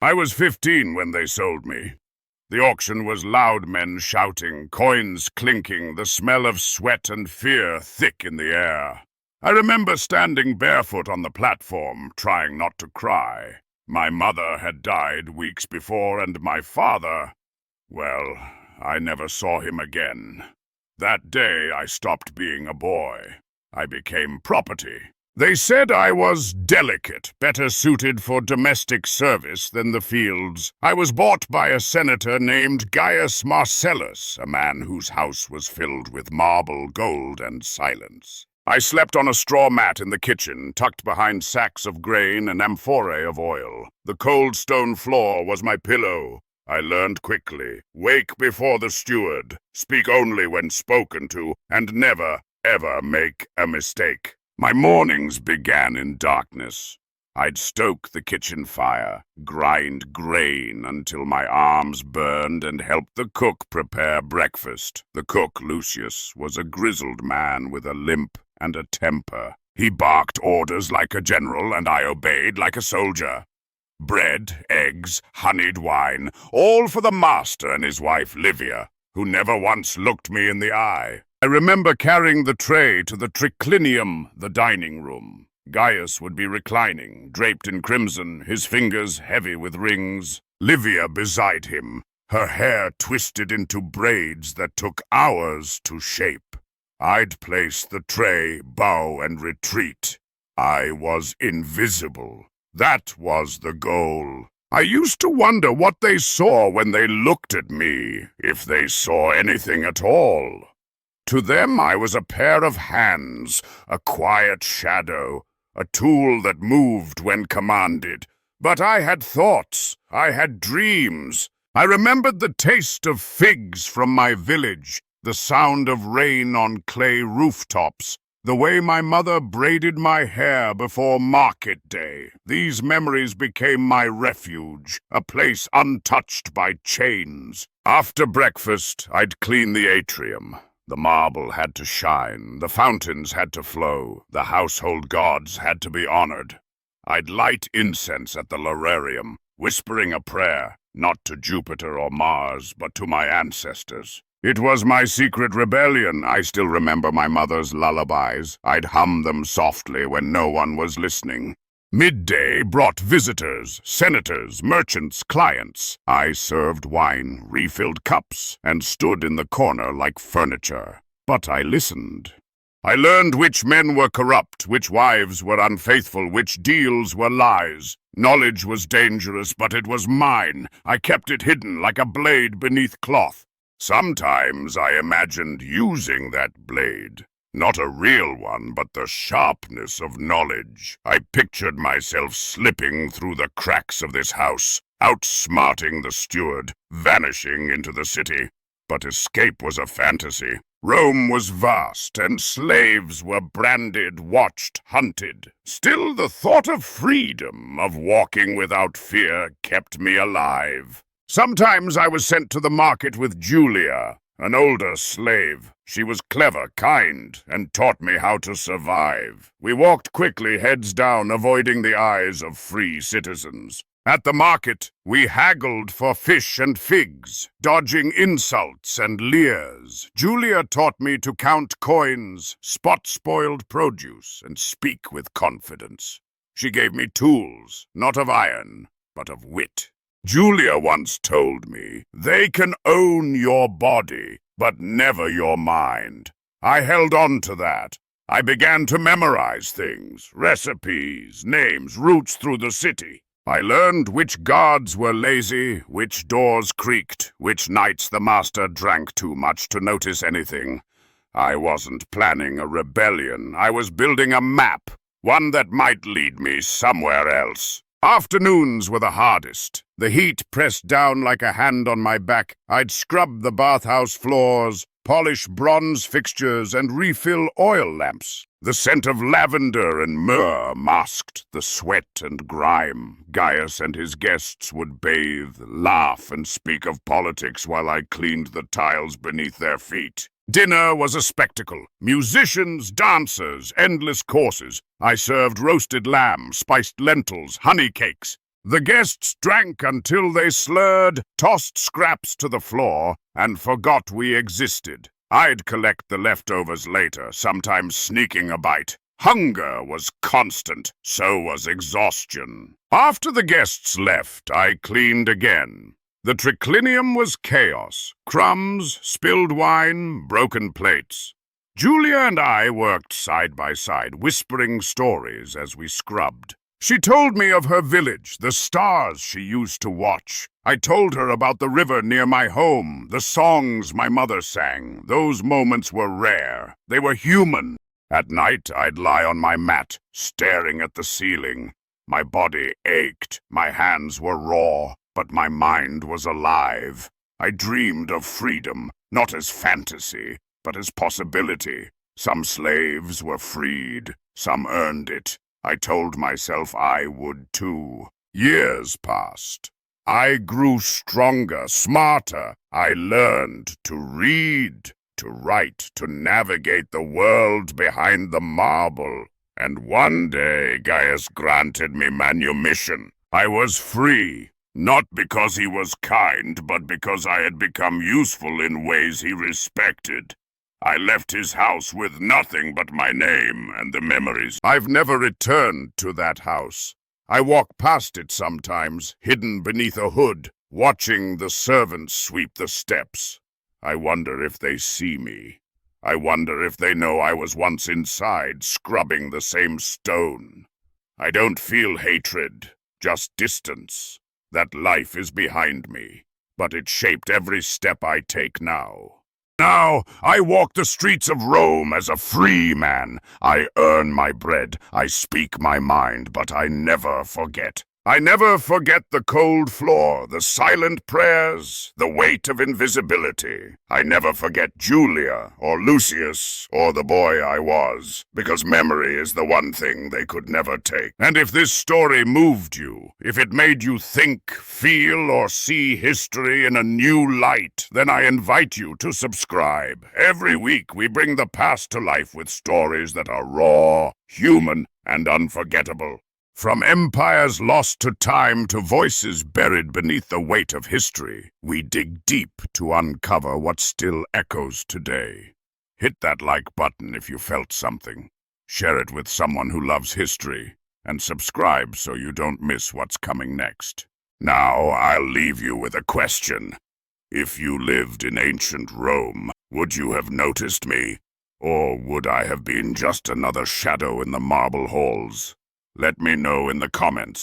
I was 15 when they sold me. The auction was loud men shouting, coins clinking, the smell of sweat and fear thick in the air. I remember standing barefoot on the platform, trying not to cry. My mother had died weeks before, and my father, well, I never saw him again. That day I stopped being a boy. I became property. They said I was delicate, better suited for domestic service than the fields. I was bought by a senator named Gaius Marcellus, a man whose house was filled with marble, gold, and silence. I slept on a straw mat in the kitchen, tucked behind sacks of grain and amphorae of oil. The cold stone floor was my pillow. I learned quickly, wake before the steward, speak only when spoken to, and never, ever make a mistake. My mornings began in darkness. I'd stoke the kitchen fire, grind grain until my arms burned, and help the cook prepare breakfast. The cook, Lucius, was a grizzled man with a limp and a temper. He barked orders like a general, and I obeyed like a soldier. Bread, eggs, honeyed wine, all for the master and his wife Livia, who never once looked me in the eye. I remember carrying the tray to the triclinium, the dining room. Gaius would be reclining, draped in crimson, his fingers heavy with rings. Livia beside him, her hair twisted into braids that took hours to shape. I'd place the tray, bow, and retreat. I was invisible. That was the goal. I used to wonder what they saw when they looked at me, if they saw anything at all. To them I was a pair of hands, a quiet shadow, a tool that moved when commanded. But I had thoughts, I had dreams. I remembered the taste of figs from my village, the sound of rain on clay rooftops, the way my mother braided my hair before market day. These memories became my refuge, a place untouched by chains. After breakfast, I'd clean the atrium. The marble had to shine, the fountains had to flow, the household gods had to be honored. I'd light incense at the lararium, whispering a prayer, not to Jupiter or Mars, but to my ancestors. It was my secret rebellion. I still remember my mother's lullabies. I'd hum them softly when no one was listening. Midday brought visitors, senators, merchants, clients. I served wine, refilled cups, and stood in the corner like furniture. But I listened. I learned which men were corrupt, which wives were unfaithful, which deals were lies. Knowledge was dangerous, but it was mine. I kept it hidden like a blade beneath cloth. Sometimes I imagined using that blade. Not a real one, but the sharpness of knowledge. I pictured myself slipping through the cracks of this house, outsmarting the steward, vanishing into the city. But escape was a fantasy. Rome was vast, and slaves were branded, watched, hunted. Still, the thought of freedom, of walking without fear, kept me alive. Sometimes I was sent to the market with Julia, an older slave. She was clever, kind, and taught me how to survive. We walked quickly, heads down, avoiding the eyes of free citizens. At the market, we haggled for fish and figs, dodging insults and leers. Julia taught me to count coins, spot spoiled produce, and speak with confidence. She gave me tools, not of iron, but of wit. Julia once told me, "They can own your body, but never your mind." I held on to that. I began to memorize things, recipes, names, routes through the city. I learned which guards were lazy, which doors creaked, which nights the master drank too much to notice anything. I wasn't planning a rebellion. I was building a map, one that might lead me somewhere else. Afternoons were the hardest. The heat pressed down like a hand on my back. I'd scrub the bathhouse floors, polish bronze fixtures, and refill oil lamps. The scent of lavender and myrrh masked the sweat and grime. Gaius and his guests would bathe, laugh, and speak of politics while I cleaned the tiles beneath their feet. Dinner was a spectacle. Musicians, dancers, endless courses. I served roasted lamb, spiced lentils, honey cakes. The guests drank until they slurred, tossed scraps to the floor, and forgot we existed. I'd collect the leftovers later, sometimes sneaking a bite. Hunger was constant, so was exhaustion. After the guests left, I cleaned again. The triclinium was chaos. Crumbs, spilled wine, broken plates. Julia and I worked side by side, whispering stories as we scrubbed. She told me of her village, the stars she used to watch. I told her about the river near my home, the songs my mother sang. Those moments were rare. They were human. At night, I'd lie on my mat, staring at the ceiling. My body ached, my hands were raw, but my mind was alive. I dreamed of freedom, not as fantasy, but as possibility. Some slaves were freed, some earned it. I told myself I would too. Years passed. I grew stronger, smarter. I learned to read, to write, to navigate the world behind the marble. And one day Gaius granted me manumission. I was free, not because he was kind, but because I had become useful in ways he respected. I left his house with nothing but my name and the memories. I've never returned to that house. I walk past it sometimes, hidden beneath a hood, watching the servants sweep the steps. I wonder if they see me. I wonder if they know I was once inside, scrubbing the same stone. I don't feel hatred, just distance. That life is behind me, but it shaped every step I take now. Now, I walk the streets of Rome as a free man. I earn my bread, I speak my mind, but I never forget. I never forget the cold floor, the silent prayers, the weight of invisibility. I never forget Julia, or Lucius, or the boy I was, because memory is the one thing they could never take. And if this story moved you, if it made you think, feel, or see history in a new light, then I invite you to subscribe. Every week we bring the past to life with stories that are raw, human, and unforgettable. From empires lost to time to voices buried beneath the weight of history, we dig deep to uncover what still echoes today. Hit that like button if you felt something. Share it with someone who loves history, and subscribe so you don't miss what's coming next. Now I'll leave you with a question. If you lived in ancient Rome, would you have noticed me? Or would I have been just another shadow in the marble halls? Let me know in the comments.